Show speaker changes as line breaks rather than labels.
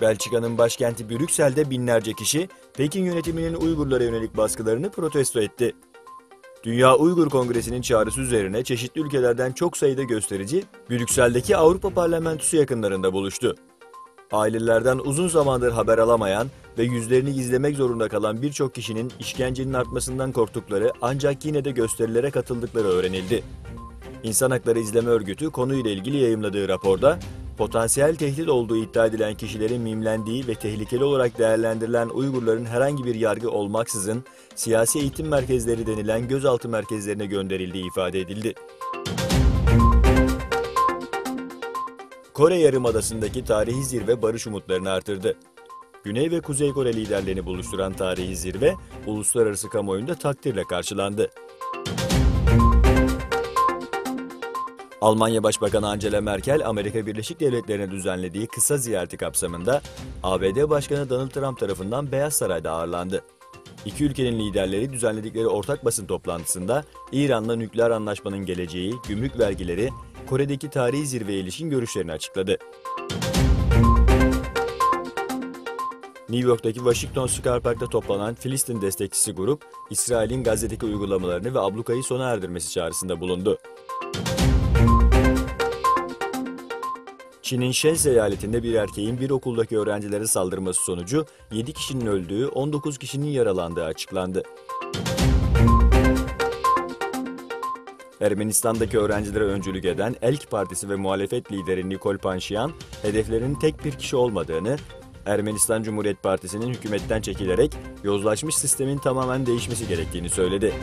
Belçika'nın başkenti Brüksel'de binlerce kişi Pekin yönetiminin Uygurlara yönelik baskılarını protesto etti. Dünya Uygur Kongresi'nin çağrısı üzerine çeşitli ülkelerden çok sayıda gösterici Brüksel'deki Avrupa Parlamentosu yakınlarında buluştu. Ailelerden uzun zamandır haber alamayan ve yüzlerini gizlemek zorunda kalan birçok kişinin işkencenin artmasından korktukları ancak yine de gösterilere katıldıkları öğrenildi. İnsan Hakları İzleme Örgütü konuyla ilgili yayımladığı raporda, potansiyel tehdit olduğu iddia edilen kişilerin mimlendiği ve tehlikeli olarak değerlendirilen Uygurların herhangi bir yargı olmaksızın siyasi eğitim merkezleri denilen gözaltı merkezlerine gönderildiği ifade edildi. Kore Yarımadası'ndaki tarihi zirve barış umutlarını artırdı. Güney ve Kuzey Kore liderlerini buluşturan tarihi zirve, uluslararası kamuoyunda takdirle karşılandı. Almanya Başbakanı Angela Merkel, Amerika Birleşik Devletleri'ne düzenlediği kısa ziyareti kapsamında ABD Başkanı Donald Trump tarafından Beyaz Saray'da ağırlandı. İki ülkenin liderleri düzenledikleri ortak basın toplantısında İran'la nükleer anlaşmanın geleceği, gümrük vergileri, Kore'deki tarihi zirveye ilişkin görüşlerini açıkladı. New York'taki Washington Square Park'ta toplanan Filistin destekçisi grup, İsrail'in Gazze'deki uygulamalarını ve ablukayı sona erdirmesi çağrısında bulundu. Çin'in Şensi eyaletinde bir erkeğin bir okuldaki öğrencilere saldırması sonucu 7 kişinin öldüğü, 19 kişinin yaralandığı açıklandı. Ermenistan'daki öğrencilere öncülük eden ELK Partisi ve muhalefet lideri Nikol Panşiyan, hedeflerinin tek bir kişi olmadığını, Ermenistan Cumhuriyet Partisi'nin hükümetten çekilerek yozlaşmış sistemin tamamen değişmesi gerektiğini söyledi.